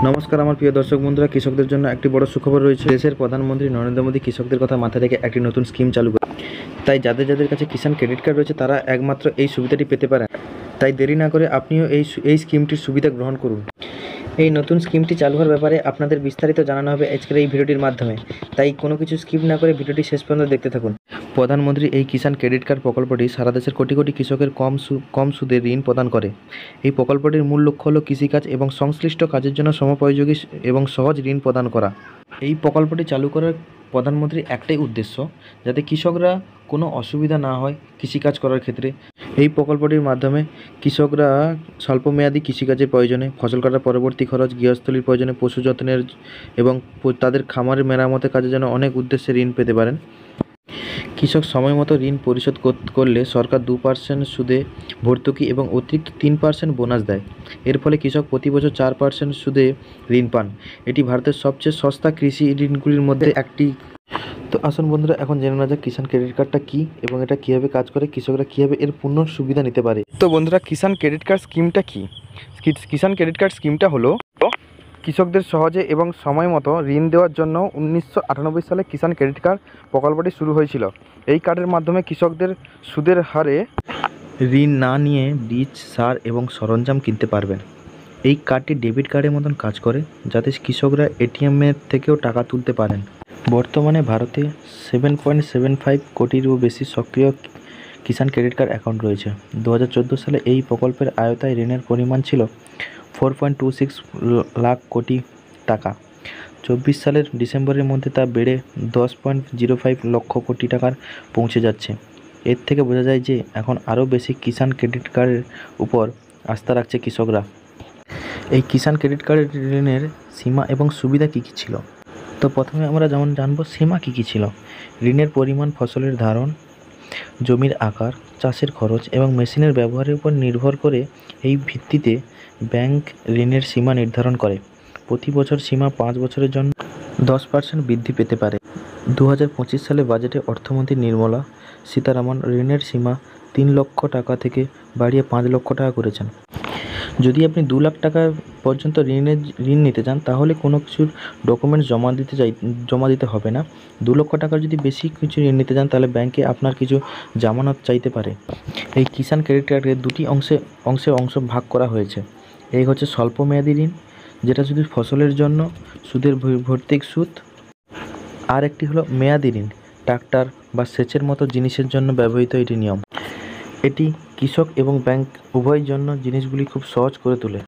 নমস্কার আমার প্রিয় দর্শক বন্ধুরা, কৃষকদের জন্য একটি বড় সুখবর রয়েছে। দেশের প্রধানমন্ত্রী নরেন্দ্র মোদী কৃষকদের কথা মাথায় রেখে একটি নতুন স্কিম চালু করে। তাই যাদের কাছে কিষাণ ক্রেডিট কার্ড রয়েছে তারা একমাত্র এই সুবিধাটি পেতে পারেন। তাই দেরি না করে আপনিও এই স্কিমটির সুবিধা গ্রহণ করুন। এই নতুন স্কিমটি চালু হওয়ার ব্যাপারে আপনাদের বিস্তারিত জানানো হবে আজকের এই ভিডিওটির মাধ্যমে। তাই কোনো কিছু স্কিপ না করে ভিডিওটি শেষ পর্যন্ত দেখতে থাকুন। প্রধানমন্ত্রী এই কিষাণ ক্রেডিট কার্ড প্রকল্পটি সারা দেশের কোটি কোটি কৃষকের কম সুদে ঋণ প্রদান করে। এই প্রকল্পটির মূল লক্ষ্য হল কৃষিকাজ এবং সংশ্লিষ্ট কাজের জন্য সময়োপযোগী এবং সহজ ঋণ প্রদান করা। এই প্রকল্পটি চালু করার প্রধানমন্ত্রীর একটাই উদ্দেশ্য, যাতে কৃষকরা কোনো অসুবিধা না হয় কৃষিকাজ করার ক্ষেত্রে। এই প্রকল্পটির মাধ্যমে কৃষকরা স্বল্পমেয়াদী কৃষিকাজের প্রয়োজনে, ফসল কাটার পরবর্তী খরচ, গৃহস্থলীর প্রয়োজনে, পশু যত্নের এবং তাদের খামারের মেরামতের কাজে যেন অনেক উদ্দেশ্যে ঋণ পেতে পারেন। কৃষক সময়মতো ঋণ পরিশোধ করলে সরকার 2% সুদে ভর্তুকি এবং অতিরিক্ত 3% বোনাস দেয়। এর ফলে কৃষক প্রতি বছর 4% সুদে ঋণ পান। এটি ভারতের সবচেয়ে সস্তা কৃষি ঋণগুলির মধ্যে একটি। তো আসুন বন্ধুরা, এখন জেনে নেওয়া যাক কিষাণ ক্রেডিট কার্ডটা কী এবং এটা কীভাবে কাজ করে, কৃষকরা কীভাবে এর পূর্ণ সুবিধা নিতে পারে। তো বন্ধুরা, কিষাণ ক্রেডিট কার্ড স্কিমটা কী? কিষাণ ক্রেডিট কার্ড স্কিমটা হলো কৃষকদের সহজে এবং সময় মতো ঋণ দেওয়ার জন্য 1998 সালে কিষাণ ক্রেডিট কার্ড প্রকল্পটি শুরু হয়েছিল। এই কার্ডের মাধ্যমে কৃষকদের সুদের হারে ঋণ না নিয়ে বীজ, সার এবং সরঞ্জাম কিনতে পারবেন। এই কার্ডটি ডেবিট কার্ডের মতন কাজ করে, যাতে কৃষকরা এটিএমের থেকেও টাকা তুলতে পারেন। বর্তমানে ভারতে 7.75 কোটিরও বেশি সক্রিয় কিষাণ ক্রেডিট কার্ড অ্যাকাউন্ট রয়েছে। 2014 সালে এই প্রকল্পের আওতায় ঋণের পরিমাণ ছিল 4.26 লাখ কোটি টাকা। 24 সালের ডিসেম্বরের মধ্যে তা বেড়ে 10.05 লক্ষ কোটি টাকার পৌঁছে যাচ্ছে। এর থেকে বোঝা যায় যে এখন আরও বেশি কিষাণ ক্রেডিট কার্ডের উপর আস্থা রাখছে কৃষকরা। এই কিষাণ ক্রেডিট কার্ডের ঋণের সীমা এবং সুবিধা কী কী ছিল? তো প্রথমে আমরা যেমন জানবো সীমা কী কী ছিল। ঋণের পরিমাণ ফসলের ধারণ, জমির আকার, চাষের খরচ এবং মেশিনের ব্যবহারের উপর নির্ভর করে এই ভিত্তিতে ব্যাংক ঋণের সীমা নির্ধারণ করে। প্রতি বছর সীমা 5 বছরের জন্য 10% বৃদ্ধি পেতে পারে। 2025 সালে বাজেটে অর্থমন্ত্রী নির্মলা সীতারামন ঋণের সীমা 3 লক্ষ টাকা থেকে বাড়িয়ে 5 লক্ষ টাকা করেছেন। যদি আপনি 2 লাখ টাকা পর্যন্ত ঋণ নিতে চান, তাহলে কোনো কিছুর ডকুমেন্টস জমা দিতে হবে না। 2 লক্ষ টাকার যদি বেশি কিছু ঋণ নিতে চান, তাহলে ব্যাংকে আপনার কিছু জামানত চাইতে পারে। এই কিষাণ ক্রেডিট কার্ডের দুটি অংশ ভাগ করা হয়েছে। এই হচ্ছে স্বল্পমেয়াদী ঋণ, যেটা শুধু ফসলের জন্য সুদের ভৌতিক সুদ। আর একটি হলো মেয়াদি ঋণ, ট্রাক্টর বা সেচের মতো জিনিসের জন্য ব্যবহৃত এটি নিয়ম। এটি কৃষক এবং ব্যাংক উভয়ের জন্য জিনিসগুলি খুব সহজ করে তোলে।